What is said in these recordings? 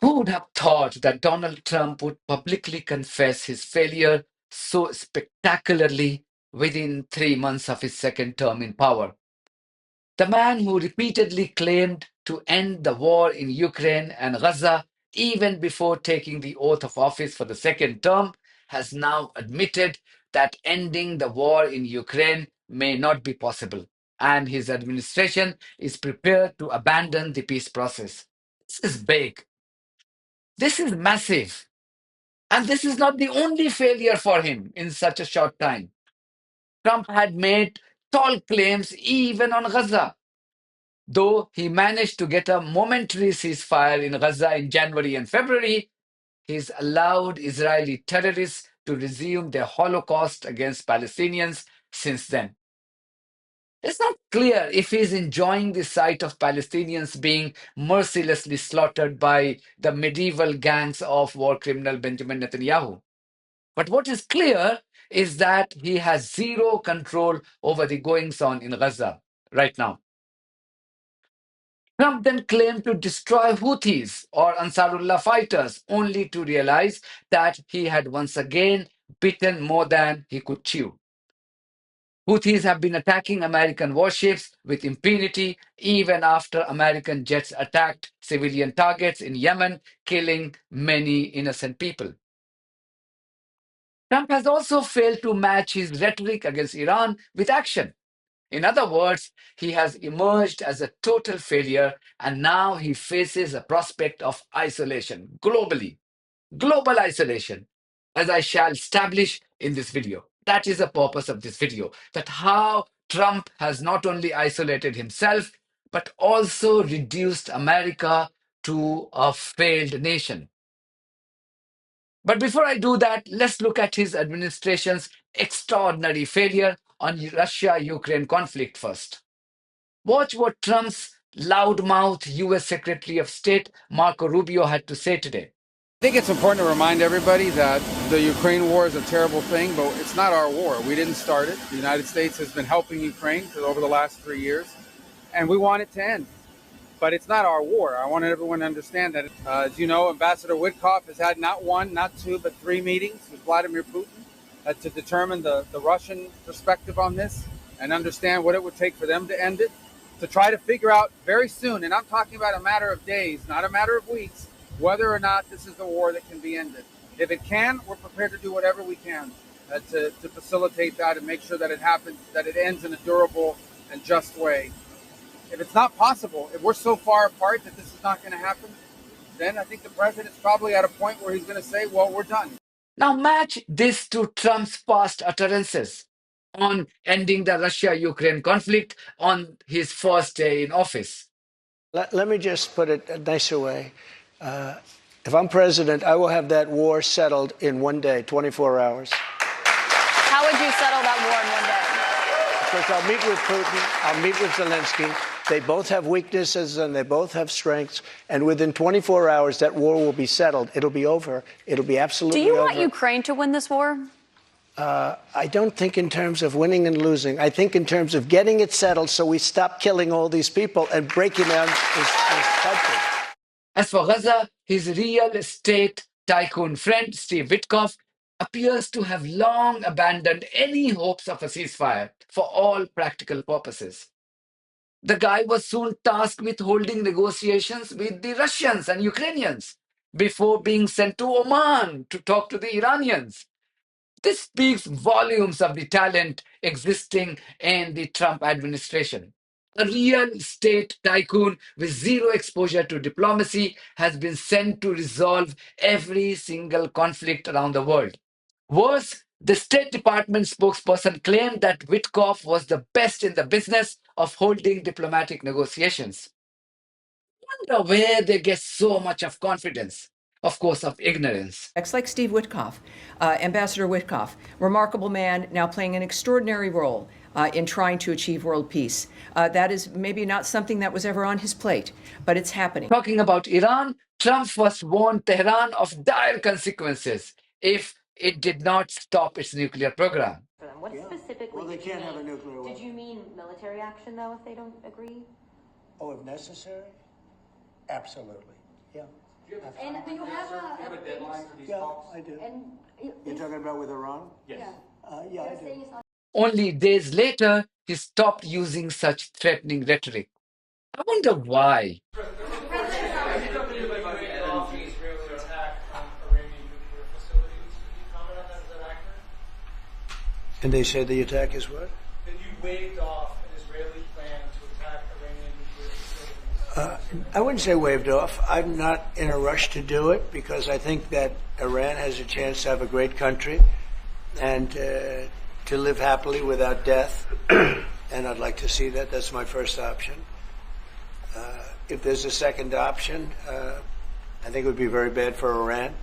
Who would have thought that Donald Trump would publicly confess his failure so spectacularly within 3 months of his second term in power? The man who repeatedly claimed to end the war in Ukraine and Gaza even before taking the oath of office for the second term has now admitted that ending the war in Ukraine may not be possible, and his administration is prepared to abandon the peace process. This is big. This is massive. And this is not the only failure for him in such a short time. Trump had made tall claims even on Gaza. Though he managed to get a momentary ceasefire in Gaza in January and February, he's allowed Israeli terrorists to resume their Holocaust against Palestinians since then. It's not clear if he's enjoying the sight of Palestinians being mercilessly slaughtered by the medieval gangs of war criminal Benjamin Netanyahu. But what is clear is that he has zero control over the goings on in Gaza right now. Trump then claimed to destroy Houthis or Ansarullah fighters, only to realize that he had once again bitten more than he could chew. Houthis have been attacking American warships with impunity even after American jets attacked civilian targets in Yemen, killing many innocent people. Trump has also failed to match his rhetoric against Iran with action. In other words, he has emerged as a total failure and now he faces a prospect of isolation globally. Global isolation, as I shall establish in this video. That is the purpose of this video, that how Trump has not only isolated himself, but also reduced America to a failed nation. But before I do that, let's look at his administration's extraordinary failure on Russia-Ukraine conflict first. Watch what Trump's loudmouth US Secretary of State Marco Rubio had to say today. I think it's important to remind everybody that the Ukraine war is a terrible thing, but it's not our war. We didn't start it. The United States has been helping Ukraine for over the last 3 years, and we want it to end. But it's not our war. I want everyone to understand that. As you know, Ambassador Witkoff has had not one, not two, but 3 meetings with Vladimir Putin to determine the Russian perspective on this and understand what it would take for them to end it, to try to figure out very soon, and I'm talking about a matter of days, not a matter of weeks, whether or not this is the war that can be ended. If it can, we're prepared to do whatever we can to facilitate that and make sure that it happens, that it ends in a durable and just way. If it's not possible, if we're so far apart that this is not going to happen, then I think the president's probably at a point where he's going to say, well, we're done. Now match this to Trump's past utterances on ending the Russia-Ukraine conflict on his first day in office. Let me just put it a nicer way. If I'm president, I will have that war settled in 1 day, 24 hours. How would you settle that war in 1 day? Because I'll meet with Putin, I'll meet with Zelensky. They both have weaknesses and they both have strengths. And within 24 hours, that war will be settled. It'll be over. It'll be absolutely over. Do you want Ukraine to win this war? I don't think in terms of winning and losing. I think in terms of getting it settled so we stop killing all these people and breaking down this country. As for Gaza, his real estate tycoon friend, Steve Witkoff, appears to have long abandoned any hopes of a ceasefire for all practical purposes. The guy was soon tasked with holding negotiations with the Russians and Ukrainians before being sent to Oman to talk to the Iranians. This speaks volumes of the talent existing in the Trump administration. A real estate tycoon with zero exposure to diplomacy has been sent to resolve every single conflict around the world. Worse, the State Department spokesperson claimed that Witkoff was the best in the business of holding diplomatic negotiations. I wonder where they get so much of confidence. Of course, of ignorance. Like Steve Witkoff, Ambassador Witkoff, remarkable man, now playing an extraordinary role in trying to achieve world peace. That is maybe not something that was ever on his plate, but it's happening. Talking about Iran, Trump first warned Tehran of dire consequences if it did not stop its nuclear program. What specifically? Well, they can't have a nuclear weapon. Did you mean military action, though, if they don't agree? Oh, if necessary? Absolutely. Yeah. And do you have a deadline for these talks? I do. And You're talking about with Iran? yes. Yeah, I They're do. saying it's Only days later, he stopped using such threatening rhetoric. I wonder why. And they say the attack is what? That you waved off an Israeli plan to attack Iranian nuclear facilities. I wouldn't say waved off. I'm not in a rush to do it because I think that Iran has a chance to have a great country and to live happily without death. And I'd like to see that. That's my first option. If there's a second option, I think it would be very bad for Iran.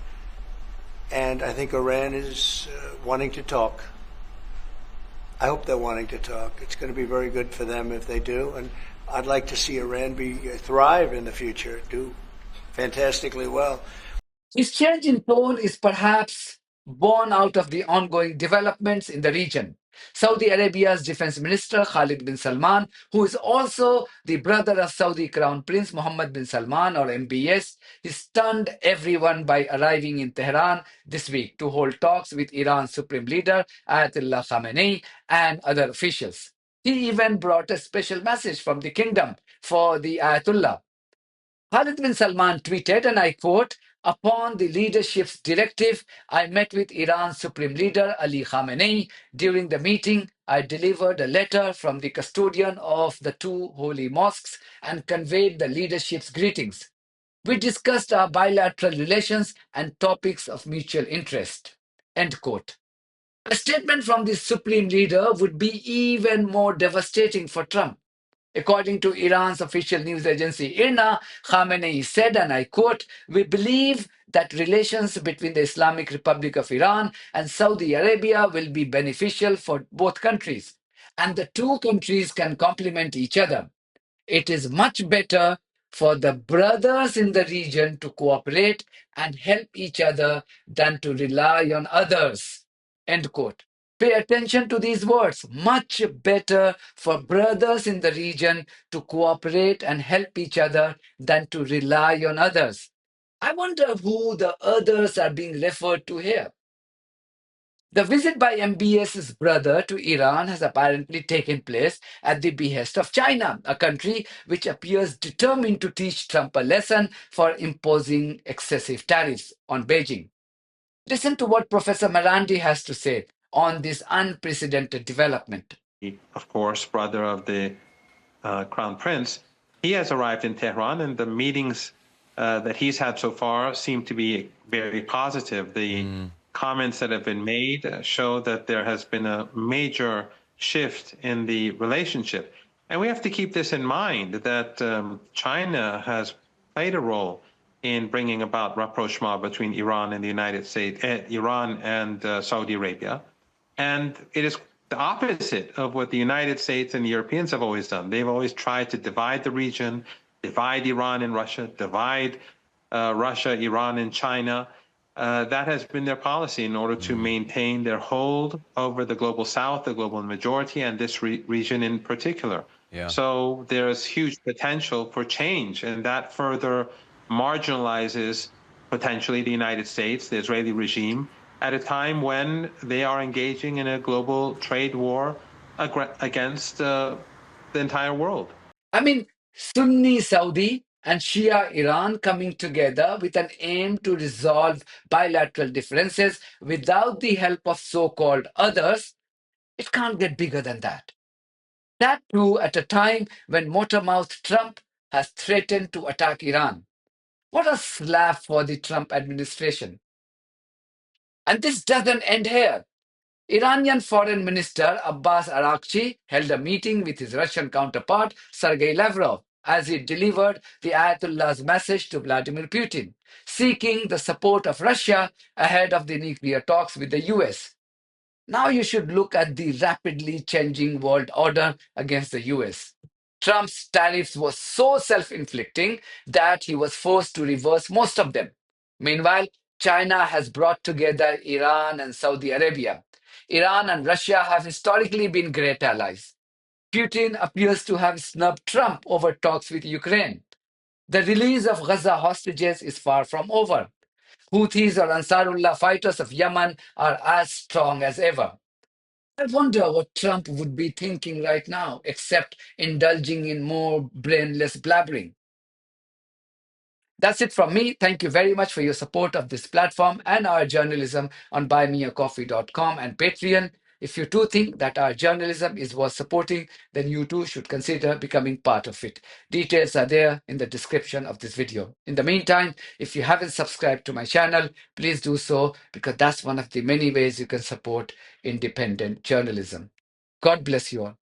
And I think Iran is wanting to talk. I hope they're wanting to talk. It's going to be very good for them if they do. And I'd like to see Iran thrive in the future, do fantastically well. His change in tone is perhaps born out of the ongoing developments in the region. Saudi Arabia's defense minister Khalid bin Salman, who is also the brother of Saudi Crown Prince Mohammed bin Salman or MBS, he stunned everyone by arriving in Tehran this week to hold talks with Iran's supreme leader Ayatollah Khamenei and other officials. He even brought a special message from the kingdom for the Ayatollah. Khalid bin Salman tweeted, and I quote, "Upon the leadership's directive, I met with Iran's Supreme Leader Ali Khamenei. During the meeting, I delivered a letter from the custodian of the two holy mosques and conveyed the leadership's greetings. We discussed our bilateral relations and topics of mutual interest." End quote. A statement from the Supreme Leader would be even more devastating for Trump. According to Iran's official news agency IRNA, Khamenei said, and I quote, "We believe that relations between the Islamic Republic of Iran and Saudi Arabia will be beneficial for both countries, and the two countries can complement each other. It is much better for the brothers in the region to cooperate and help each other than to rely on others." End quote. Pay attention to these words. Much better for brothers in the region to cooperate and help each other than to rely on others. I wonder who the others are being referred to here. The visit by MBS's brother to Iran has apparently taken place at the behest of China, a country which appears determined to teach Trump a lesson for imposing excessive tariffs on Beijing. Listen to what Professor Marandi has to say on this unprecedented development. Of course, brother of the Crown Prince, he has arrived in Tehran, and the meetings that he's had so far seem to be very positive. The comments that have been made show that there has been a major shift in the relationship. And we have to keep this in mind that China has played a role in bringing about rapprochement between Iran and the United States, Iran and Saudi Arabia. And it is the opposite of what the United States and the Europeans have always done. They've always tried to divide the region, divide Iran and Russia, divide Russia, Iran, and China. That has been their policy in order to maintain their hold over the global south, the global majority, and this region in particular. Yeah. So there's huge potential for change, and that further marginalizes potentially the United States, the Israeli regime, at a time when they are engaging in a global trade war against the entire world. I mean, Sunni Saudi and Shia Iran coming together with an aim to resolve bilateral differences without the help of so-called others, it can't get bigger than that. That too at a time when motor-mouthed Trump has threatened to attack Iran. What a slap for the Trump administration. And this doesn't end here. Iranian Foreign Minister Abbas Araghchi held a meeting with his Russian counterpart Sergei Lavrov as he delivered the Ayatollah's message to Vladimir Putin, seeking the support of Russia ahead of the nuclear talks with the US. Now you should look at the rapidly changing world order against the US. Trump's tariffs were so self-inflicting that he was forced to reverse most of them. Meanwhile, China has brought together Iran and Saudi Arabia. Iran and Russia have historically been great allies. Putin appears to have snubbed Trump over talks with Ukraine. The release of Gaza hostages is far from over. Houthis or Ansarullah fighters of Yemen are as strong as ever. I wonder what Trump would be thinking right now, except indulging in more brainless blabbering. That's it from me. Thank you very much for your support of this platform and our journalism on buymeacoffee.com and Patreon. If you too think that our journalism is worth supporting, then you too should consider becoming part of it. Details are there in the description of this video. In the meantime, if you haven't subscribed to my channel, please do so, because that's one of the many ways you can support independent journalism. God bless you all.